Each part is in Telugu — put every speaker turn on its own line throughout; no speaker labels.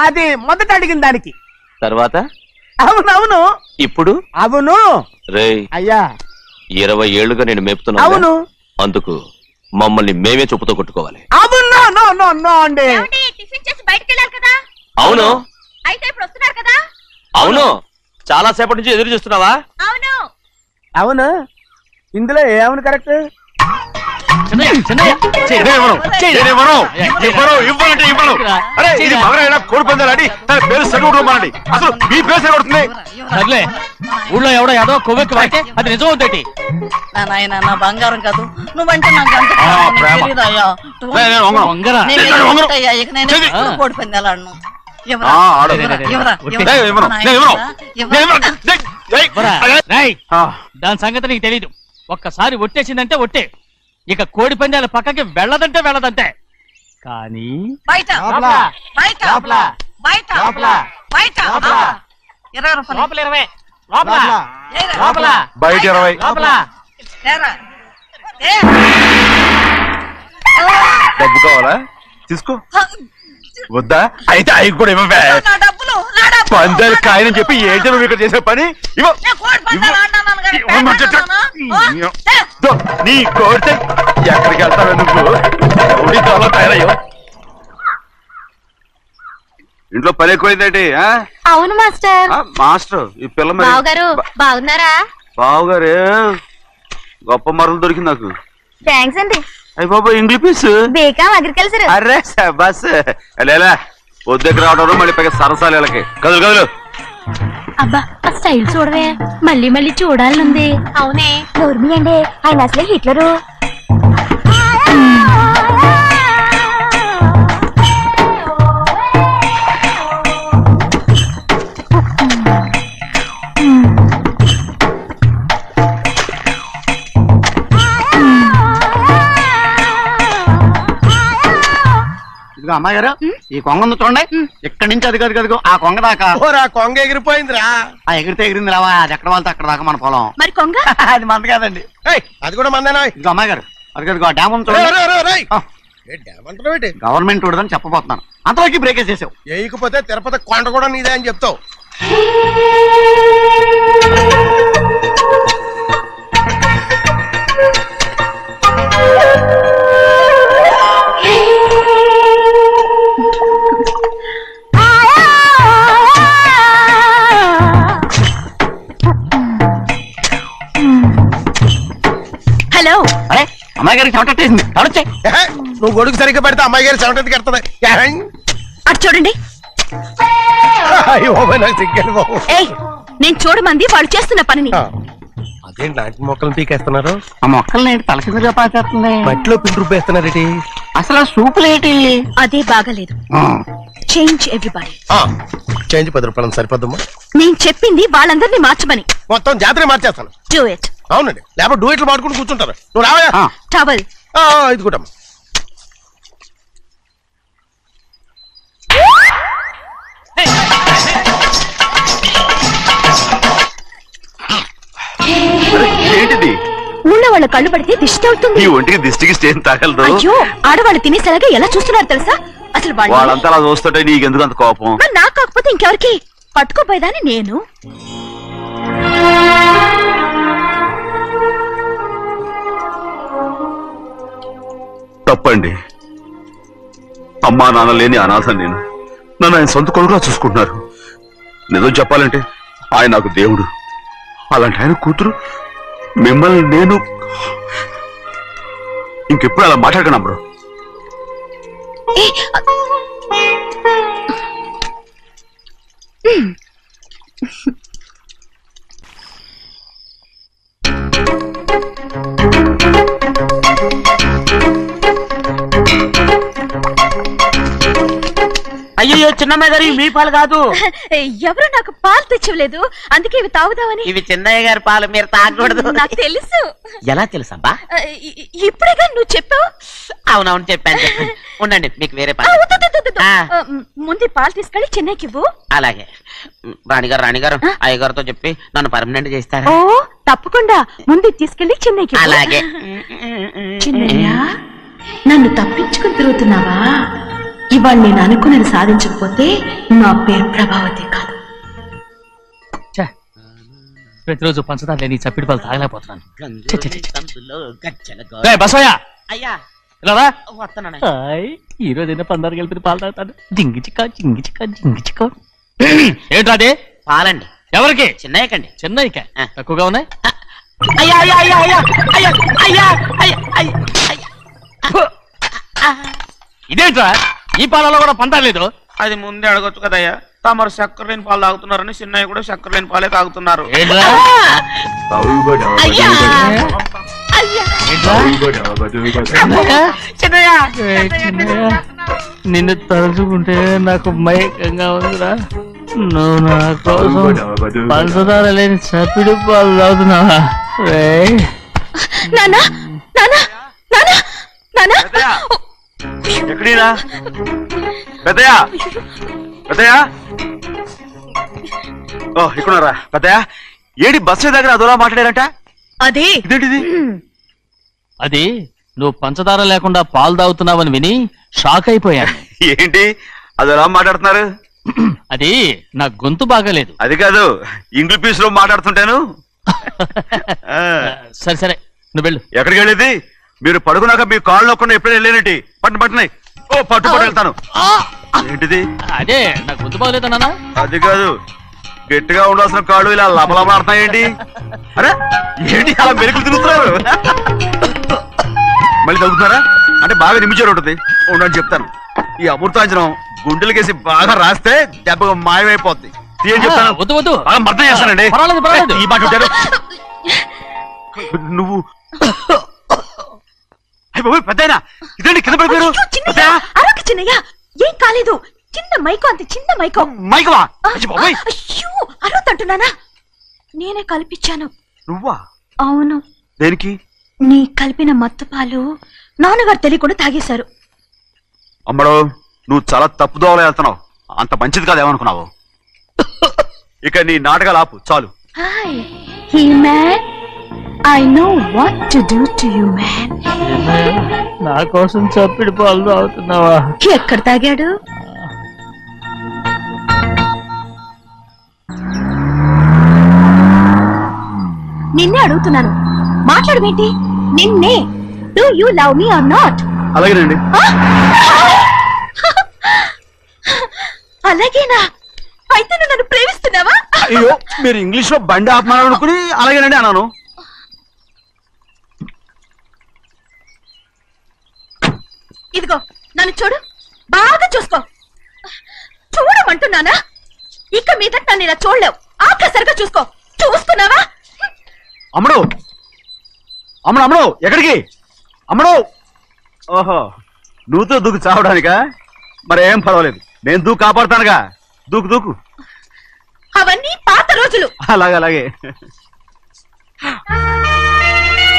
అది మొదట అడిగిన దానికి.
తర్వాత
అవునవును.
ఇప్పుడు
అవును.
రేయ్
అయ్యా
20 ఏళ్లుగా నేను మేపుతున్నా.
అవును.
అందుకు మమ్మల్ని మేమే చెప్పుతో కొట్టుకోవాలి.
అవును. నో నో నో అండి.
టిఫిన్ చేసి బయటికి వెళ్ళారు కదా.
అవును.
అయితే ఇప్పుడు వస్తున్నారు కదా.
అవును. చాలా సేపటి నుంచి ఎదురు చూస్తున్నావా?
అవును.
అవును. ఇందులో ఏమని కరెక్ట్?
ఊళ్ళో ఎవడో ఏదో కొవ్వెక్కి వాడితే అది నిజం అవుతాయి.
నా బంగారం కాదు నువ్వంటే నాకు కోడి పందాలను
దాని సంగతి నీకు తెలీదు. ఒక్కసారి ఒట్టేసిందంటే ఒట్టే. ఇక కోడి పందాల పక్కకి వెళ్ళదంటే వెళ్ళదంటే. కానీ
బయట బయట బయట బయట 20
డబ్బు కావాలా? తీసుకో. వద్దా? అయితే అవి కూడా ఇవ్వవే. పందాలు కాయని చెప్పి ఏంటి నువ్వు ఇక్కడ చేసే పని? నీ కోరితే ఎక్కడికి వెళ్తావే నువ్వు? తయారయ్యో. ఇంట్లో పని ఎక్కువైందేంటి?
అవును మాస్టర్.
మాస్టర్ ఈ పిల్ల
బావగారు బాగున్నారా?
బావగారే గొప్ప మరలు దొరికింది నాకు.
థ్యాంక్స్ అండి.
అయ్యి బాబా ఇంగ్లీష్
బీకాం అగ్రికల్చర్.
అరే బస్ లేలా పొద్దుకు రావడం మళ్ళీ పైగా సరసాలు వీళ్ళకి. కదులు కదులు.
అబ్బా ఆ స్టైల్ చూడవే. మళ్ళీ మళ్ళీ చూడాలనుంది. అవునే నోర్మి అండి. ఆయన అసలే హిట్లరు.
అమ్మాయి గారు ఈ కొంగ ఉంది చూడండి. ఇక్కడి నుంచి అది కదుగో ఆ కొంగ దాకా.
కొంగ ఎగిరిపోయిందిరా.
ఆ ఎగిరితే ఎగిరింది రావా. అది ఎక్కడ వాళ్ళతో అక్కడ దాకా మన పొలం.
మరి కొంగ
అది మంద కాదండి.
అది కూడా మందేనా?
ఇదిగో అమ్మాయి గారు అది కదుగో డ్యామ్ ఉంది చూడండి. గవర్నమెంట్ ఉండదని చెప్పబోతున్నాను. అంతవరకు బ్రేక్ చేసావు.
వేయకపోతే తిరుపతి కొండ కూడా నీదే అని చెప్తావు.
హలో.
అరే అమ్మాయి గారికి చెమటేసింది. తడొచ్చే.
నువ్వు గొడుగు సరిగ్గా పెడితే అమ్మాయి గారి చెమటకి కడుతుంది.
అటు చూడండి. నేను చూడమంది వాళ్ళు చేస్తున్న పనిని.
అదేంటి లాంటి మొక్కలను పీకేస్తున్నారు?
ఆ మొక్కల్ని తల కిందగా పాచేస్తుంది.
మట్టిలో పిండి రూపేస్తున్నారేటి?
అసలు సూపులేటి
అదే బాగాలేదు. Change everybody.
చేంజ్ 10 రూపాయలు సరిపోద్దమ్మా.
నేను చెప్పింది వాళ్ళందరినీ మార్చమని.
మొత్తం జాతర మార్చేస్తాను.
Do it.
అవునండి. లేకపోతే డూ ఇట్లు మాడుకుని కూర్చుంటారు. నువ్వు రావయా.
టవల్
ఇది కూడా
ఏంటిది?
ఊళ్ళో వాళ్ళ కళ్ళు పడితే దిష్టి అవుతుంది.
ఈ ఒంటికి దిష్టికి స్టేన్ తగలదు.
అయ్యో ఆడవాళ్ళు తినేసరిగా ఎలా చూస్తున్నారు తెలుసా? అసలు
వాళ్ళంతా అలా చూస్తుంటే నీకెందుకు అంత కోపం?
నాకు కాకపోతే ఇంకెవరికి? పట్టుకోపోయేదాన్ని నేను.
తప్పండి. అమ్మా నాన్న లేని అనాథ నేను. నన్ను ఆయన సొంత కొడుకులా చూసుకుంటున్నారు. నిజం చెప్పాలంటే ఆయన నాకు దేవుడు. అలాంటి ఆయన కూతురు మిమ్మల్ని నేను ఇంకెప్పుడు అలా మాట్లాడకను బ్రో.
అయ్యో చిన్నమ్మాయి గారు మీ పాలు కాదు.
ఎవరు నాకు పాలు తెచ్చలేదు. అందుకే ఇవి తాగుదామని.
ఇవి చిన్నయ్య గారి పాలు, మీరు తాగకూడదు.
నాకు తెలుసు.
ఎలా తెలుసబ్బా?
ఇప్పుడేగా నువ్వు చెప్పావు.
అవునవును చెప్పాను. ఉండండి మీకు వేరే పాలు.
ముందు పాలు తీసుకెళ్లి చెన్నైకి ఇవ్వు.
అలాగే రాణిగారు అయ్యగారితో చెప్పి నన్ను పర్మనెంట్ చేస్తారా?
ఓ తప్పకుండా. ముందు తీసుకెళ్లి చెన్నైకి.
అలాగే.
చిన్నయ్య నన్ను తప్పించుకుని తిరుగుతున్నావా? ఇవాళ నేను అనుకున్నది సాధించకపోతే నా పేరు ప్రభావతి కాదు.
ఛే, ప్రతిరోజు పంచదార లేని ఈ చప్పిడి పాలు తాగలేకపోతున్నాను. ఛే, ఛే, ఛే, ఛే. రేయ్, బసవయ్య
అయ్యా
ఇలా రా.
వస్తున్నాను.
హాయ్, ఈ రోజైనా పందారు కలిపి పాలు తాగుతాను. జింగి చిక్క జింగి చిక్క జింగి చిక్క. ఏంట్రా అది?
పాలండి.
ఎవరికి?
చిన్నయ్యకండి.
చెన్నైకా?
ఆ.
తక్కువగా ఉన్నాయి.
అయ్యా అయ్యా అయ్యా అయ్యా అయ్యా అయ్యా అయ్యా అయ్యా అయ్యా.
ఇదేంట్రా, ఈ పాలలో కూడా పందా లేదు?
అది ముందే అడగొచ్చు కదయ్యా. తమరు చక్కెర లేని పాలు తాగుతున్నారని చిన్నయ్య కూడా చక్కెర లేని పాలే తాగుతున్నారు.
ఏంట్రా?
అయ్యా
ఏంట్రా?
చిన్నయ్య
ఏయ్, చిన్నయ్య, నిన్ను తలుచుకుంటే నాకు మైకంగా ఉందిరా. నువ్వు నా కోసం పంచదార లేని చప్పిడి పాలు తాగుతున్నావా? రేయ్,
నానా నానా నానా నానా
ఎక్కడీనా పెద్దయా పెద్దయా ఓ ఇక్కడున్నారా పెద్దయా? ఏడి బస్సు దగ్గర అదోలా మాట్లాడారంట.
అదే
ఇదేంటిది?
అది నువ్వు పంచదార లేకుండా పాలు తాగుతున్నావని విని షాక్ అయిపోయాను.
ఏంటి అదోలా మాట్లాడుతున్నారు?
అది నా గొంతు బాగాలేదు.
అది కాదు, ఇంగ్లీష్ పీస్ లో మాట్లాడుతుంటాను. ఆ,
సరే సరే, నువ్వు వెళ్ళు.
ఎక్కడికి వెళ్ళేది? మీరు పడుకున్నాక మీ కాళ్ళు నొక్కకుండా ఎప్పుడైనా వెళ్ళేనంటి. పట్టునాయి. ఓ పట్టు వెళ్తాను. ఏంటిది?
అదే నా గొంతు బాగలేదు నాన్న.
అది కాదు, గట్టిగా ఉండాల్సిన కాళ్ళు ఇలా లబలబలాడుతున్నాయేంటి? అరే ఏంటి అలా మెరుకులు తిరుగుతున్నారు? మళ్ళీ తగ్గుతున్నారా? అంటే బాగా నిమిషాలు ఉంటుంది. ఉండని చెప్తాను. ఈ అమృతాంజనం గుండెలకేసి బాగా రాస్తే దెబ్బగా మాయమైపోద్ది. ఏం చెప్తాను?
వద్దు వద్దు,
బాగా మర్దం చేస్తానండి.
పర్వాలేదు పర్వాలేదు.
ఈ మాట ఉంటారు నువ్వు. పెద్దయినా ఇదండి కింద పడిపోయారు. పెద్దయ్య,
అరొక చిన్నయ్య, ఏం కాలేదు. చిన్న మైకో, అంతే చిన్న మైకో.
మైకవా?
అయ్యో, అరవతంటున్నానా? నేనే కల్పించాను.
నువ్వా?
అవును,
దేనికి?
నీ కలిపిన మత్తు పాలు నాన్నగారు తెలియకుండా తాగేశారు.
అమ్మడో, నువ్వు చాలా తప్పుదోవలో వెళ్తున్నావు. అంత మంచిది కాదేమనుకున్నావు? ఇక నీ నాటకాలు ఆపు చాలు.
Hi he man, I know what to do to you man.
నా కోసం చప్పిడి పాలు తాగుతున్నావా?
ఎక్కడ తాగాడు? నిన్నే అడుగుతున్నాను, మాట్లాడమేంటి? నిన్నే. Do you love me or not?
అలాగేనండి.
అలాగేనా? అయితే నువ్వు నన్ను ప్రేమిస్తున్నావా?
అయ్యో, మీరు ఇంగ్లీష్ లో బండి ఆపమాలనుకుని అలాగేనండి అన్నాను.
ఇదిగో నన్ను చూడు, బాగా చూసుకో. చూడమంటున్నానా? ఇక మీద నన్ను ఇలా చూడలేవు. ఆఖసరిగా చూసుకో. చూసుకున్నావా?
అమ్మడు అమ్మడు అమ్మడు ఎక్కడికి? అమ్మడు. ఓహో, నువ్వుతో దూకు చావడానికా? మరేం పర్వాలేదు, నేను దూకు కాపాడుతానుగా. దూకు దూకు.
అవన్నీ పాత రోజులు.
అలాగే అలాగే.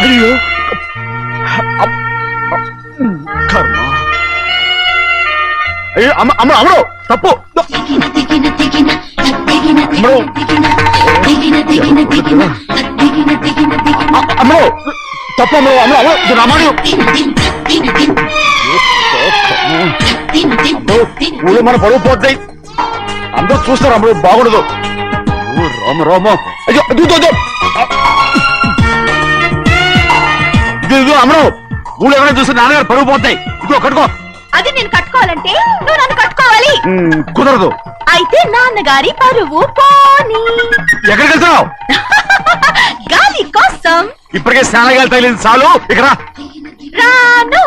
అయ్యో కర్మ. అయ్యో అమ్మ అమ్మ అమ్మడు తప్పు. అమ్మడు తప్పు. అమ్మడు అమ్మ అమ్మ రామాడు. ఊళ్ళో మన పరువు పోతాయి. అందరూ చూస్తారు. అమ్మడు బాగుండదు. రామ రామ. అయ్యో ఇదిగో అమ్మడు, ఊళ్ళో ఎవరైనా చూస్తే నాన్నగారు పరువు పోతాయి. ఇదిగో కట్టుకో.
అది నేను కట్టుకోవాలంటే నువ్వు నన్ను కట్టుకోవాలి.
కుదరదు.
అయితే నాన్నగారి పరువు పోనీ.
ఎక్కడికి వెళ్తున్నావు?
గాలి కోసం.
ఇప్పటికే స్నానగాలు తగిలింది చాలు. ఇక్కడ
రాను.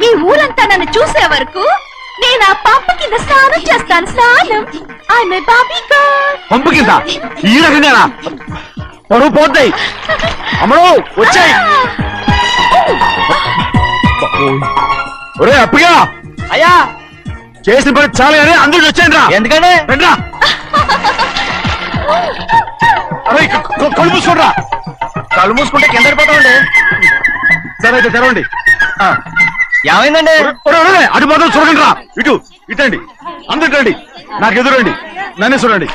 ఈ ఊరంతా నన్ను చూసే వరకు నేను ఆ పంప కింద స్నానం చేస్తాను. స్నానం. ఐఎమ్ ఏ బాబీ గర్ల్.
పంపు కింద ఈ రకంగానా? పరువు పోతాయి. అమ్మడు వచ్చాయి. ఒరే అప్పగా,
అయ్యా
చేసిన పని చాలు కానీ అందరికి వచ్చాను రా.
ఎందుకంటే
రండ్రా. అరే కళ్ళు మూసుకోండి రా.
కళ్ళు మూసుకుంటే కింద పడిపోతామండి.
సరే అయితే తెరవండి.
ఏమైందండి?
అటు మాత్రం చూడండి రా. ఇటు ఇటండి. అందరు రండి. నాకు ఎదురండి. నన్నే చూడండి.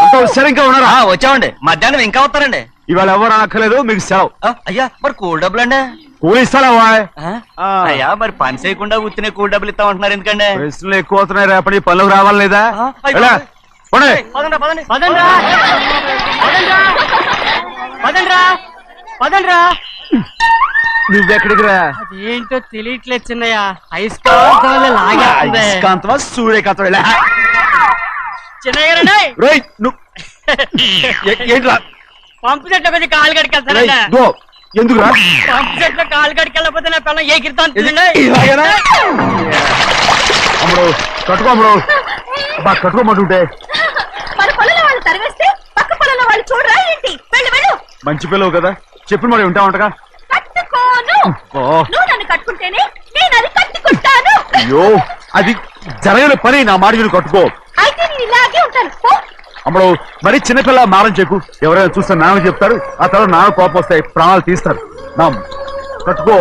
అంతా సరే ఇంకా ఉన్నారా?
వచ్చామండి. మధ్యాహ్నం ఇంకా వస్తారండి.
ఇవాళ ఎవరు అనక్కర్లేదు, మీకు సెలవు.
అయ్యా మరి కూల్ డబ్బులు అండి?
కూలి ఇస్తారా
అయ్యా మరి పని చేయకుండా ఉత్తినే కూల్ డబ్బులు ఇస్తామంటున్నారు ఎందుకండి
ప్రశ్నలు ఎక్కువ అవుతున్నాయి రేపటి పనులకు రావాలి లేదా ఎలా? పోనీ. నువ్వెక్కడికి రా
ఏంటో తెలియట్లేదు చిన్నయ్య అయస్కాంతం లాగేస్తుంది
అయస్కాంతమా సూర్యకాంతం ఎలా?
చిన్నయ్య గారండి
రేయ్, నువ్వు ఏంట్రా
పంపు చెట్ల కొద్ది కాలు
రేయ్,
కడికెళ్తానండి
దో, ఎందుకురా
పంపు చెట్ల కాలు కడికెళ్ళకపోతే నా పిల్లలు ఏ కిర్తాను
ఇలాగేనా? అమ్ముడు కట్టుకో అమ్ముడు బా కట్టుకోమంటుంటే
మన పొలంలో వాళ్ళు తరివేస్తే పక్క పొలంలో వాళ్ళు చూడరా ఏంటి? వెళ్ళు వెళ్ళు.
మంచి పిల్లవు కదా చెప్పిన మరి ఉంటా ఉంటగా
కట్టుకోను.
ఓ.
నువ్వు నన్ను కట్టుకుంటేనే నేను అది కట్టుకుంటాను.
అయ్యో అది జరగని పని నా మాట విని కట్టుకో
అయితే నేను ఇలాగే ఉంటాను. పో.
అప్పుడు మరి చిన్నపిల్ల మారం చెక్కు ఎవరైనా చూస్తే నాన్న చెప్తారు ఆ తర్వాత నాన్న కోపం వస్తాయి ప్రాణాలు తీస్తారు నా కట్టుకో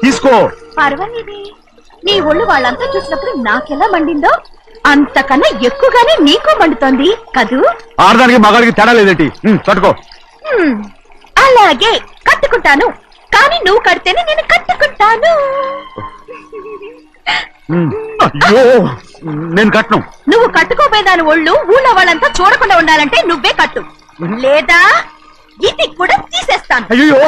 తీసుకో
పర్వాలేదే, నీ ఒళ్ళు వాళ్ళంతా చూసినప్పుడు నాకెలా మండిందో అంతకన్నా ఎక్కువగానే నీకు మండుతోంది కదూ?
ఆడదానికి మగాడికి తేడా లేదేంటి కట్టుకో
హ్మ్, అలాగే కట్టుకుంటాను. కానీ నువ్వు కడితేనే నేను కట్టుకుంటాను.
అయ్యో నేను కట్టను
నువ్వు కట్టుకోపోయేదాని ఒళ్ళు ఊళ్ళో వాళ్ళంతా చూడకుండా ఉండాలంటే నువ్వే కట్టు, లేదా ఇది కూడా తీసేస్తాను.
అయ్యో